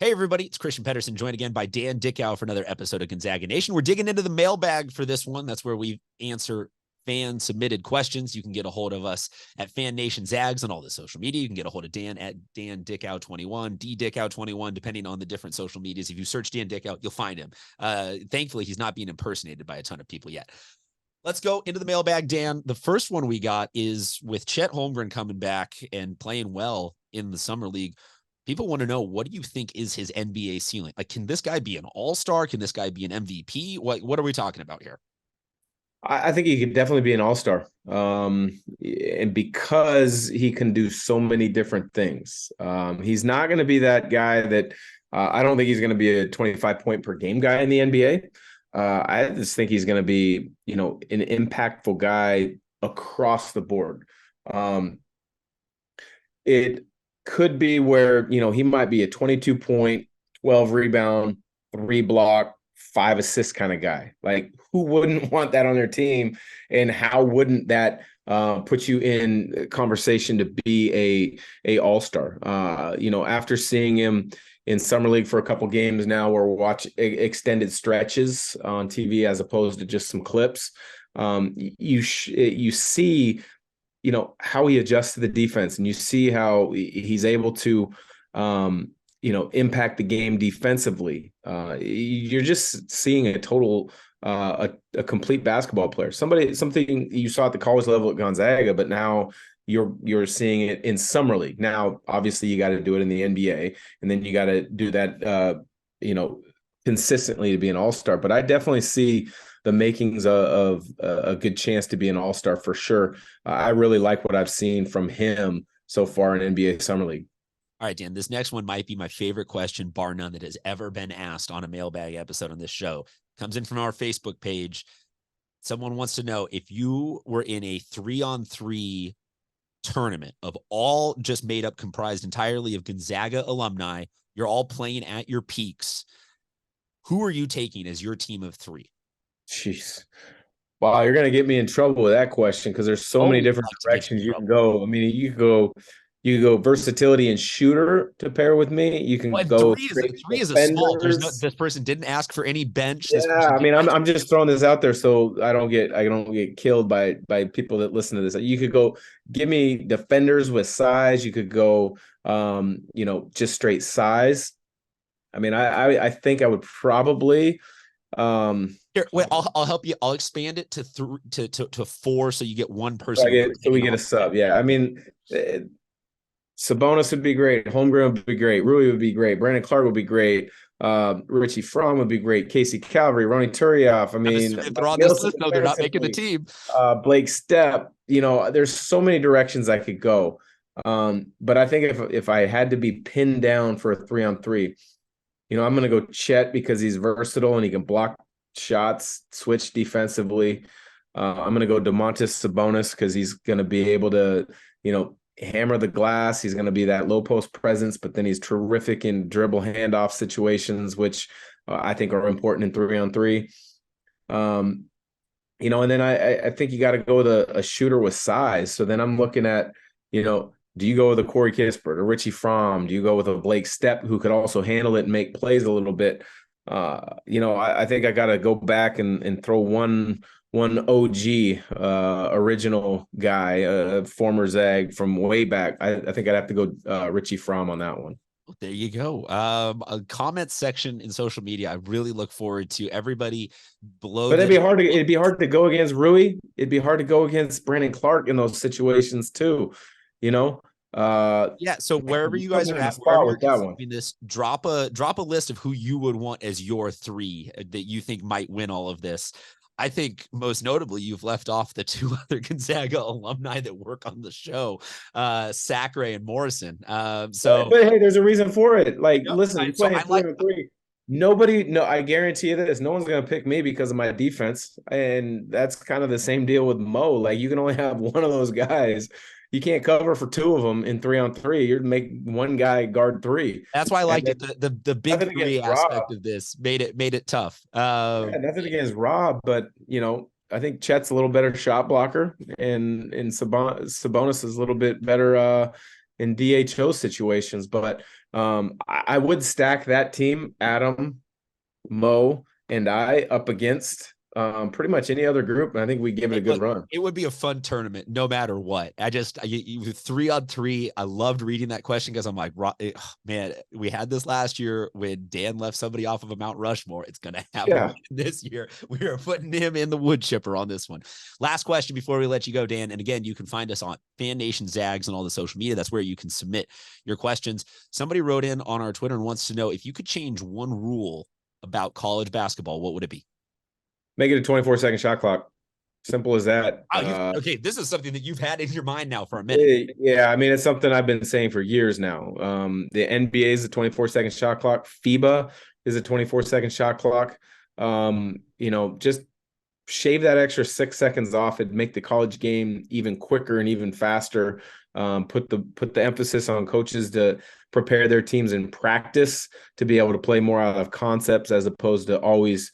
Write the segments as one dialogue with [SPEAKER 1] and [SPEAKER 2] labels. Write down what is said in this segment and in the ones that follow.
[SPEAKER 1] Hey, everybody, it's Christian Pedersen, joined again by Dan Dickau for another episode of Gonzaga Nation. We're digging into the mailbag for this one. That's where we answer fan-submitted questions. You can get a hold of us at Fan Nation Zags on all the social media. You can get a hold of Dan at Dan Dickau21, D Dickau21, depending on the different social medias. If you search Dan Dickau, you'll find him. Thankfully, he's not being impersonated by a ton of people yet. Let's go into the mailbag, Dan. The first one we got is with Chet Holmgren coming back and playing well in the Summer League. People want to know, what do you think is his NBA ceiling? Like, can this guy be an all-star? Can this guy be an MVP? What are we talking about here?
[SPEAKER 2] I think he could definitely be an all-star. And because he can do so many different things, he's not going to be that guy that I don't think he's going to be a 25 point per game guy in the NBA. I just think he's going to be, an impactful guy across the board. It could be where, he might be a 22 point, 12 rebound, 3 block, 5 assist kind of guy. Like, who wouldn't want that on their team? And how wouldn't that put you in conversation to be a all-star? After seeing him in Summer League for a couple games now, where we'll watch extended stretches on TV as opposed to just some clips, you see how he adjusts to the defense, and you see how he's able to impact the game defensively. You're just seeing a total a complete basketball player. Something you saw at the college level at Gonzaga, but now you're seeing it in Summer League. Now, obviously, you got to do it in the NBA, and then you got to do that consistently to be an all-star. But I definitely see the makings of a good chance to be an all-star for sure. I really like what I've seen from him so far in NBA Summer League.
[SPEAKER 1] All right, Dan, this next one might be my favorite question, bar none, that has ever been asked on a mailbag episode on this show. Comes in from our Facebook page. Someone wants to know, if you were in a 3-on-3 tournament of all just made up, comprised entirely of Gonzaga alumni, you're all playing at your peaks, who are you taking as your team of 3?
[SPEAKER 2] Jeez. Wow, you're going to get me in trouble with that question because there's so many different directions you can go. I mean, you could go versatility and shooter to pair with me. You can go
[SPEAKER 1] three is a small. This person didn't ask for any bench.
[SPEAKER 2] Yeah, I mean, I'm just throwing this out there so I don't get killed by people that listen to this. You could go give me defenders with size. You could go just straight size. I mean, I think I would probably
[SPEAKER 1] Here, wait, I'll help you. I'll expand it to 4, so you get one person.
[SPEAKER 2] So we get a sub. Yeah, I mean, Sabonis would be great. Holmgren would be great. Rui would be great. Brandon Clark would be great. Richie Fromm would be great. Casey Calvary, Ronnie Turioff. I mean,
[SPEAKER 1] they're on this list, though. They're not making the team.
[SPEAKER 2] Blake Stepp. There's so many directions I could go. But I think if I had to be pinned down for a 3-on-3, I'm going to go Chet because he's versatile and he can block shots, switch defensively. I'm going to go Domantas Sabonis because he's going to be able to, hammer the glass. He's going to be that low post presence, but then he's terrific in dribble handoff situations, which I think are important in 3-on-3. And then I think you got to go with a shooter with size. So then I'm looking at, do you go with a Corey Kispert or Richie Fromm? Do you go with a Blake Stepp who could also handle it and make plays a little bit? I think I got to go back and throw one OG original guy, former Zag from way back. I think I'd have to go Richie Fromm on that one.
[SPEAKER 1] There you go. A comment section in social media. I really look forward to everybody below.
[SPEAKER 2] But it'd be hard to go against Rui. It'd be hard to go against Brandon Clark in those situations too.
[SPEAKER 1] So wherever you guys are at, wherever you're this, drop a list of who you would want as your 3 that you think might win all of this. I think most notably, you've left off the 2 other Gonzaga alumni that work on the show, Sacre and Morrison. But
[SPEAKER 2] hey, there's a reason for it. Like, listen, you're playing 3-on-3. I guarantee you this, no one's going to pick me because of my defense. And that's kind of the same deal with Mo. Like, you can only have one of those guys. You can't cover for 2 of them in 3-on-3. You're make one guy guard 3.
[SPEAKER 1] That's why I liked it. The big 3 aspect of this made it tough.
[SPEAKER 2] Nothing against Rob, but I think Chet's a little better shot blocker, and Sabonis is a little bit better in DHO situations. But I would stack that team, Adam, Mo, and I, up against pretty much any other group. And I think we give it a good run.
[SPEAKER 1] It would be a fun tournament no matter what. You 3-on-3. I loved reading that question because I'm like, man, we had this last year when Dan left somebody off of a Mount Rushmore. It's going to happen this year. We are putting him in the wood chipper on this one. Last question before we let you go, Dan. And again, you can find us on Fan Nation Zags and all the social media. That's where you can submit your questions. Somebody wrote in on our Twitter and wants to know if you could change one rule about college basketball, what would it be?
[SPEAKER 2] Make it a 24-second shot clock. Simple as that.
[SPEAKER 1] Okay, this is something that you've had in your mind now for a minute.
[SPEAKER 2] Yeah, I mean, it's something I've been saying for years now. The NBA is a 24-second shot clock. FIBA is a 24-second shot clock. Just shave that extra 6 seconds off. It'd make the college game even quicker and even faster. Put the emphasis on coaches to prepare their teams in practice to be able to play more out of concepts as opposed to always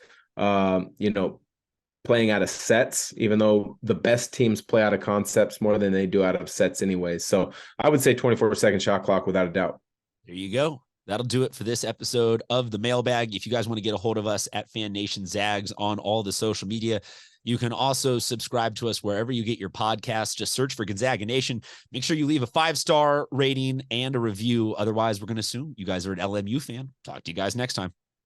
[SPEAKER 2] playing out of sets, even though the best teams play out of concepts more than they do out of sets anyways. So I would say 24-second shot clock without a doubt.
[SPEAKER 1] There you go. That'll do it for this episode of the Mailbag. If you guys want to get a hold of us at Fan Nation Zags on all the social media, you can also subscribe to us wherever you get your podcasts. Just search for Gonzaga Nation. Make sure you leave a 5-star rating and a review. Otherwise, we're going to assume you guys are an LMU fan. Talk to you guys next time.